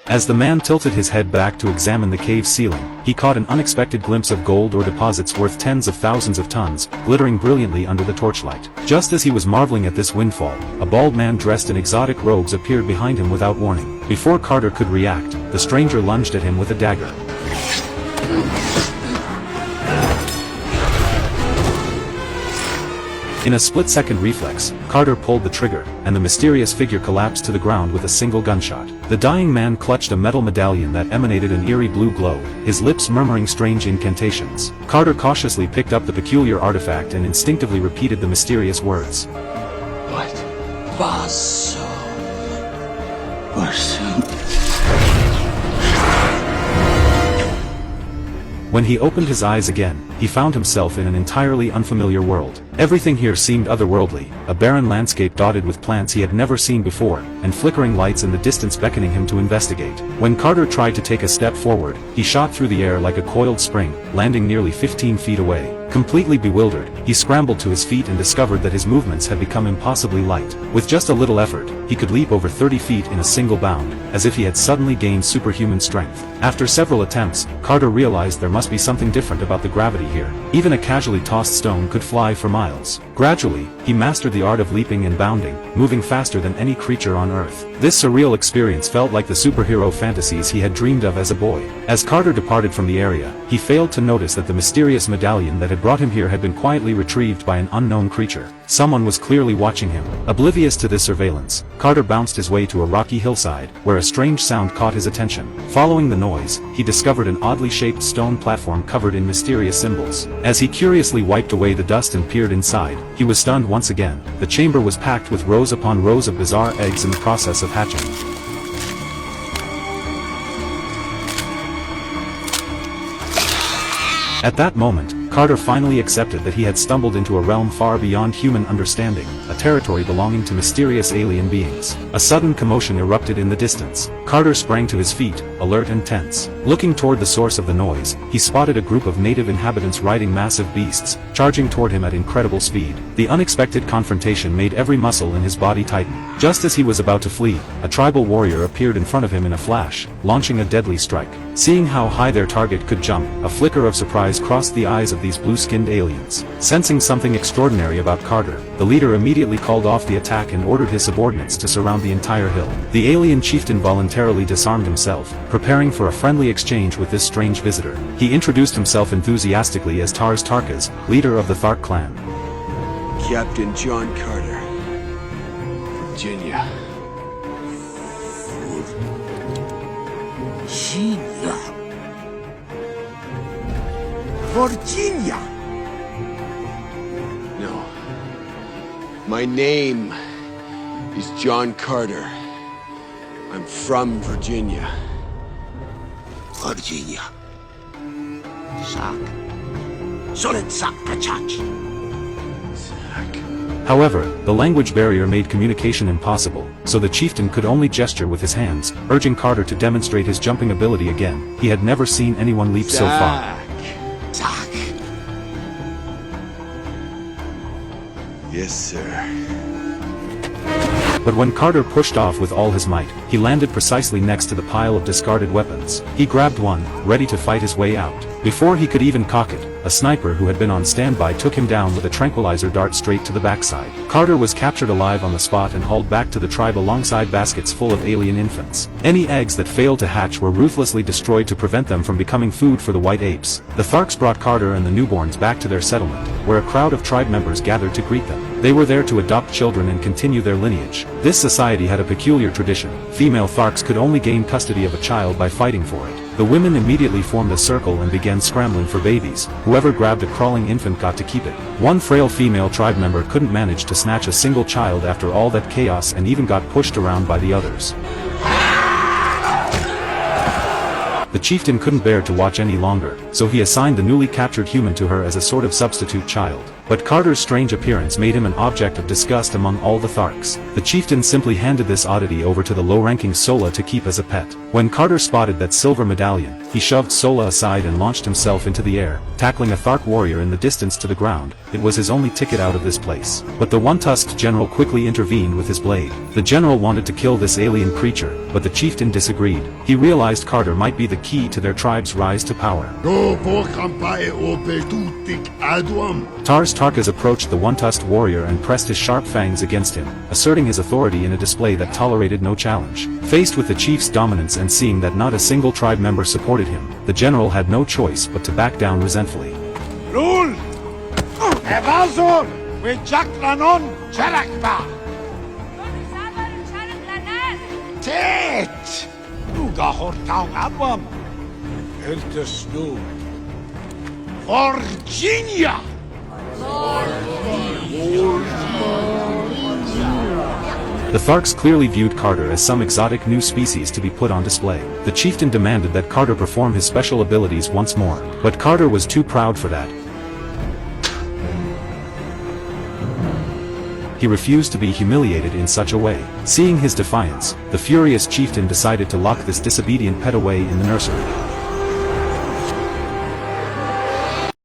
As the man tilted his head back to examine the cave ceiling, he caught an unexpected glimpse of gold ore deposits worth tens of thousands of tons, glittering brilliantly under the torchlight. Just as he was marveling at this windfall, a bald man dressed in exotic robes appeared behind him without warning. Before Carter could react, the stranger lunged at him with a dagger. In a split-second reflex, Carter pulled the trigger, and the mysterious figure collapsed to the ground with a single gunshot. The dying man clutched a metal medallion that emanated an eerie blue glow, his lips murmuring strange incantations. Carter cautiously picked up the peculiar artifact and instinctively repeated the mysterious words. What? Basso. When he opened his eyes again, he found himself in an entirely unfamiliar world. Everything here seemed otherworldly, a barren landscape dotted with plants he had never seen before, and flickering lights in the distance beckoning him to investigate. When Carter tried to take a step forward, he shot through the air like a coiled spring, landing nearly 15 feet away. Completely bewildered, he scrambled to his feet and discovered that his movements had become impossibly light. With just a little effort, he could leap over 30 feet in a single bound, as if he had suddenly gained superhuman strength. After several attempts, Carter realized there must be something different about the gravity here. Even a casually tossed stone could fly for miles. Gradually, he mastered the art of leaping and bounding, moving faster than any creature on Earth. This surreal experience felt like the superhero fantasies he had dreamed of as a boy. As Carter departed from the area, he failed to notice that the mysterious medallion that had brought him here had been quietly retrieved by an unknown creature. Someone was clearly watching him. Oblivious to this surveillance, Carter bounced his way to a rocky hillside, where a strange sound caught his attention. Following the noise, he discovered an oddly shaped stone platform covered in mysterious symbols. As he curiously wiped away the dust and peered inside, he was stunned once again. The chamber was packed with rows upon rows of bizarre eggs in the process of hatching. At that moment, Carter finally accepted that he had stumbled into a realm far beyond human understanding, a territory belonging to mysterious alien beings. A sudden commotion erupted in the distance. Carter sprang to his feet, alert and tense. Looking toward the source of the noise, he spotted a group of native inhabitants riding massive beasts, charging toward him at incredible speed. The unexpected confrontation made every muscle in his body tighten. Just as he was about to flee, a tribal warrior appeared in front of him in a flash, launching a deadly strike. Seeing how high their target could jump, a flicker of surprise crossed the eyes of these blue-skinned aliens. Sensing something extraordinary about Carter, the leader immediately called off the attack and ordered his subordinates to surround the entire hill. The alien chieftain voluntarily disarmed himself, preparing for a friendly exchange with this strange visitor. He introduced himself enthusiastically as Tars Tarkas, leader of the Thark clan. Captain John Carter, Virginia. Virginia! No. My name is John Carter. I'm from Virginia. Virginia. Sak. Solid Sak Kachach. However, the language barrier made communication impossible, so the chieftain could only gesture with his hands, urging Carter to demonstrate his jumping ability again. He had never seen anyone leap so far. Sak. Yes, sir. But when Carter pushed off with all his might, he landed precisely next to the pile of discarded weapons. He grabbed one, ready to fight his way out. Before he could even cock it, a sniper who had been on standby took him down with a tranquilizer dart straight to the backside. Carter was captured alive on the spot and hauled back to the tribe alongside baskets full of alien infants. Any eggs that failed to hatch were ruthlessly destroyed to prevent them from becoming food for the white apes. The Tharks brought Carter and the newborns back to their settlement, where a crowd of tribe members gathered to greet them. They were there to adopt children and continue their lineage. This society had a peculiar tradition. Female Tharks could only gain custody of a child by fighting for it. The women immediately formed a circle and began scrambling for babies. Whoever grabbed a crawling infant got to keep it. One frail female tribe member couldn't manage to snatch a single child after all that chaos and even got pushed around by the others. The chieftain couldn't bear to watch any longer, so he assigned the newly captured human to her as a sort of substitute child. but Carter's strange appearance made him an object of disgust among all the Tharks. The chieftain simply handed this oddity over to the low-ranking Sola to keep as a pet. When Carter spotted that silver medallion, he shoved Sola aside and launched himself into the air, tackling a Thark warrior in the distance to the ground. It was his only ticket out of this place. But the one-tusked general quickly intervened with his blade. The general wanted to kill this alien creature, but the chieftain disagreed. He realized Carter might be the key to their tribe's rise to power. Tars Tarkas approached the one-tusked warrior and pressed his sharp fangs against him, asserting his authority in a display that tolerated no challenge. Faced with the chief's dominance and seeing that not a single tribe member supported him, the general had no choice but to back down resentfully. Rule! Evazor! We Jack Lanon, Cherakba! Tet! Nuga Hortang Abam! Elter Snow! Virginia! The Tharks clearly viewed Carter as some exotic new species to be put on display. The chieftain demanded that Carter perform his special abilities once more, but Carter was too proud for that. He refused to be humiliated in such a way. Seeing his defiance, the furious chieftain decided to lock this disobedient pet away in the nursery.